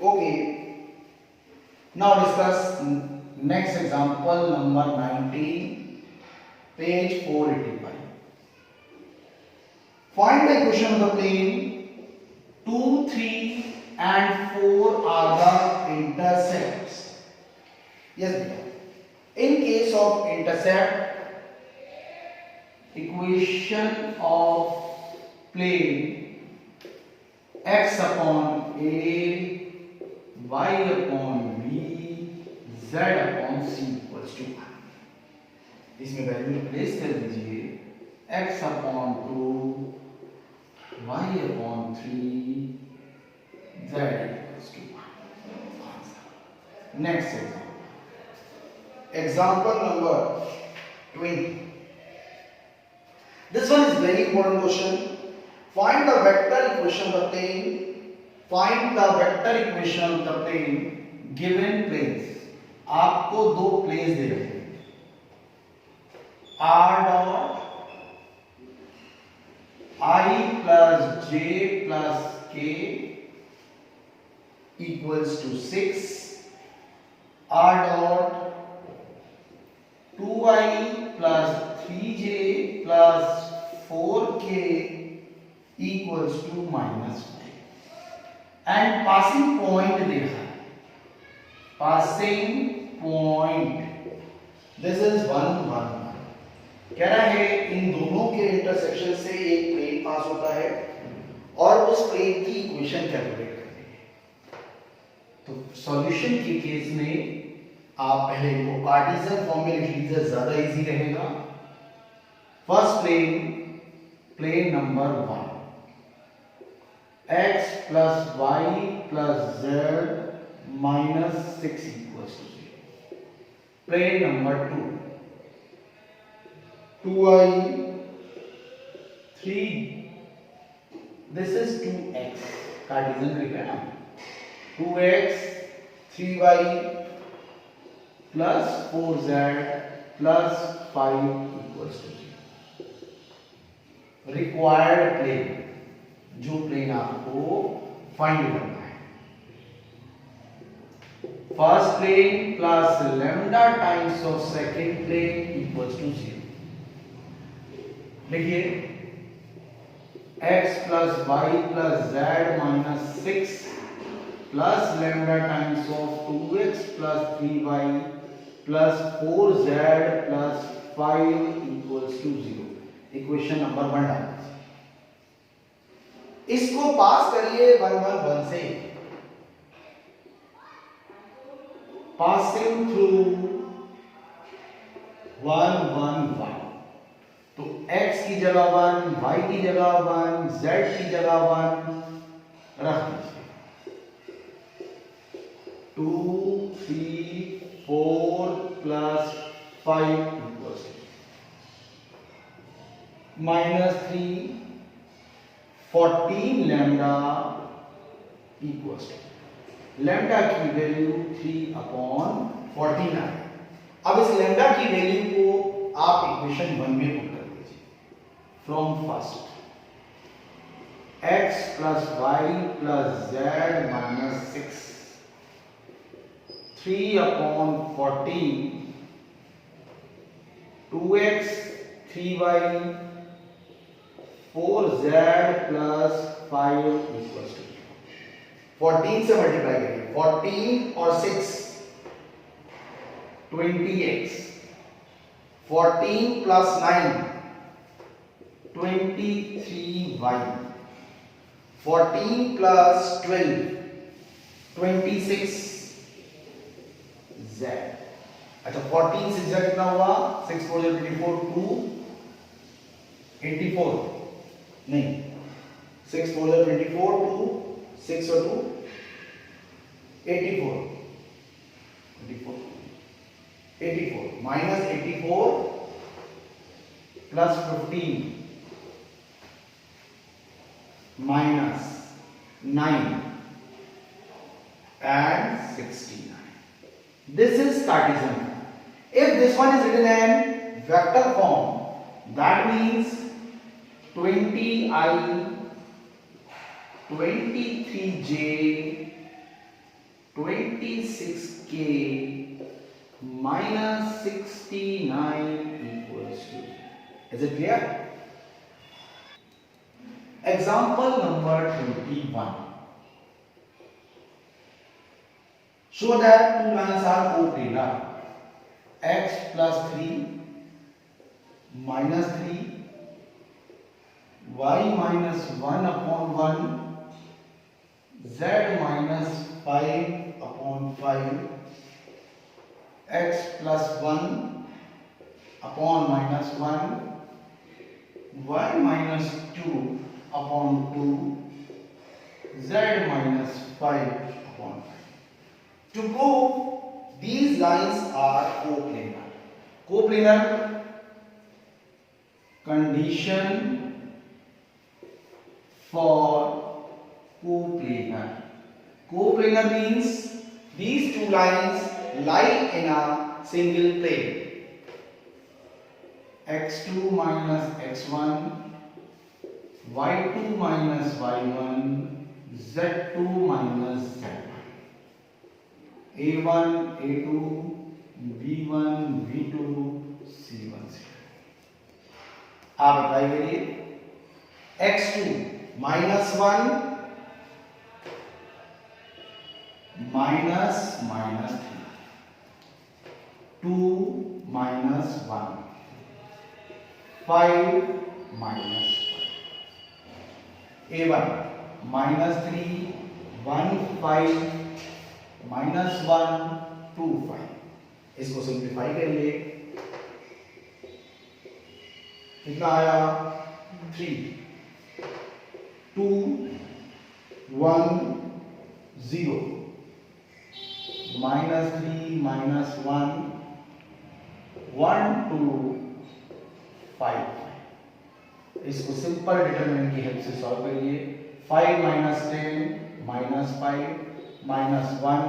Okay, now discuss next example number 19, page 485. Find the equation of the plane 2, 3 and 4 are the intercepts. Yes, beta. In case of intercept, equation of plane x upon a, y upon b, z upon c equals to 1. इसमें value replace कर दीजिए x upon 2, y upon 3, z equals to 1. Next example. Example number 20. This one is very important question. Find the vector equation of the plane. Find the vector equation of the plane given planes. आपको दो planes दे रखे हैं. R dot I plus j plus k equals to 6. R dot 2i plus 3j plus 4k equals to minus 5. And passing point देखा है. Passing point. This is 1, 1, 1. कह रहा है इन दोनों के इंटरसेक्शन से एक प्लेन पास होता है और उस प्लेन की इक्वेशन कैलकुलेट करनी है. तो सॉल्यूशन के केस में आप पहले इनको कार्टेशियन फॉर्म में लिख लीजिए, ज्यादा इजी रहेगा. First plane number 1, x plus y plus z minus 6 equals to 0. Plane number 2, 2i 3, this is 2x, Cartesian लिखा है ना, 2x 3y plus 4z plus 5 equals to 0. Required plane, जो प्लेन आपको फाइंड करना है. First plane plus lambda times of second plane equals to 0. देखिए x plus y plus z minus 6 plus lambda times of 2x plus 3y plus 4z plus 5 equals to 0. Equation number 1 डाल. इसको पास करिए 1, 1, 1 से. Passing through 1, 1, 1. तो x की जगह 1, y की जगह 1, z की जगह 1 रख दीजिए. 2, 3, 4 plus 5 equals minus 3, 14 lambda equals to lambda की वैल्यू 3 अपॉन 14 है. अब इस लैम्डा की वैल्यू को आप इक्वेशन 1 में पुट कर दीजिए. From first x plus y plus z minus 6, 3 upon 14, 2x 3y 4z plus 5 equals to 14 से मल्टीप्लाई करिए. 14 और 6 20x, 14 plus 9 23y, 14 plus 12 26z. अच्छा 14 6 जा कितना हुआ? 6 4 24 2 84 नहीं 6 4 24 2 6 और 2 84 minus 84 plus 15 minus 9 and 69. This is Cartesian. If this one is written in vector form, that means 20i 23j 26k minus 69 equals to 0. Is it clear? Example number 21. Show that two lines are coplanar. X plus 3 minus 3 y minus 1 upon 1 z minus 5 upon 5 x plus 1 upon minus 1 y minus 2 upon 2 z minus 5 upon 5. To prove these lines are coplanar. Coplanar condition for coplanar. Coplanar means these two lines lie in a single plane. x2 minus x1, y2 minus y1, z2 minus z1. a1, a2, b1, b2, c1, c2. आप apply करिए. x2 minus 1 minus 3, 2 minus 1, 5 minus 5. a1 minus 3, 1, 5 minus 1, 2, 5. इसको simplify करिए. कितना आया? 3, 2, 1, 0, minus 3, minus 1, 1, 2, 5. इसको simple determinant की help से solve करिए. 5 minus 10 minus 5 minus 1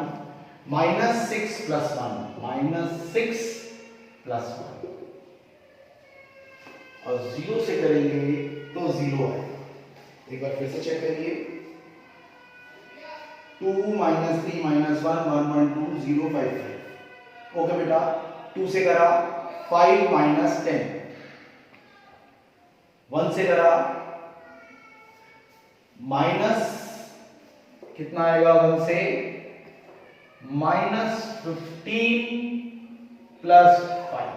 minus 6 plus 1 minus 6 plus 1 और 0 से करेंगे तो 0 आएगा. एक बार फिर से चेक करिए. 2 minus 3 minus 1 1 1 2 0 5 5. ओके बेटा. 2 से करा 5 minus 10. 1 से करा माइनस कितना आएगा? 1 से minus 15 plus 5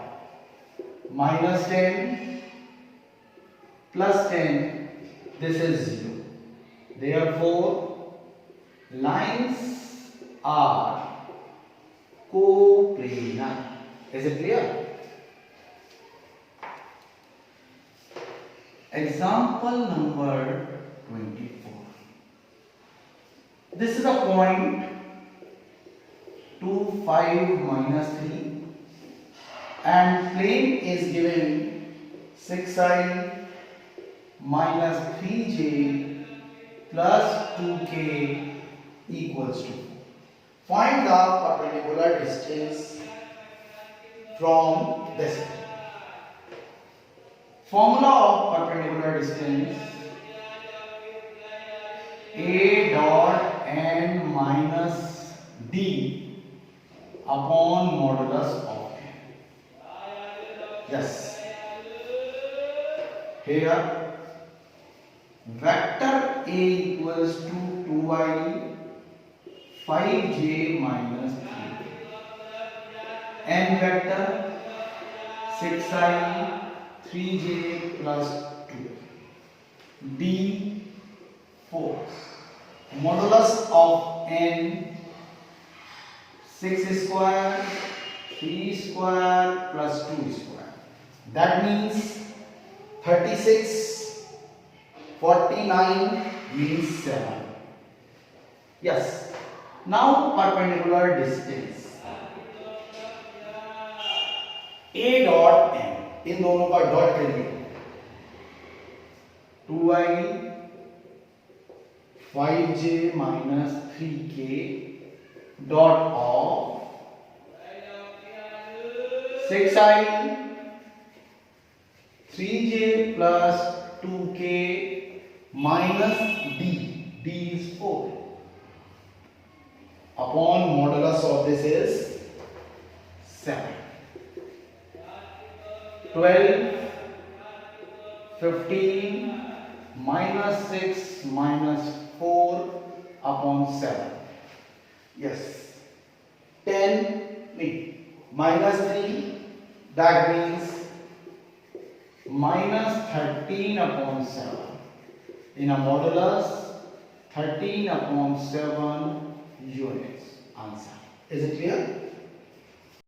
minus 10 plus 10. This is 0. Therefore, lines are coplanar. Is it clear? Example number 24. This is a point 2, 5, minus 3 and plane is given 6i minus 3j plus 2k equals to. Find the perpendicular distance from this. Formula of perpendicular distance: a dot n minus d upon modulus of n. Yes. Here vector a equals to 2i 5j minus 3. N vector 6i 3j plus 2. D 4. Modulus of n 6 square 3 square plus 2 square. That means 36, 49 means 7. Yes. Now perpendicular distance. A dot n. इन दोनों का dot करिए. 2i 5j minus 3k dot of 6i 3j plus 2k minus d. D is 4. upon modulus of this is 7. 12, 15, minus 6 minus 4 upon 7. Yes. 10, minus 3, that means minus 13 upon 7. In a modulus, 13 upon 7 units. Answer. Is it clear?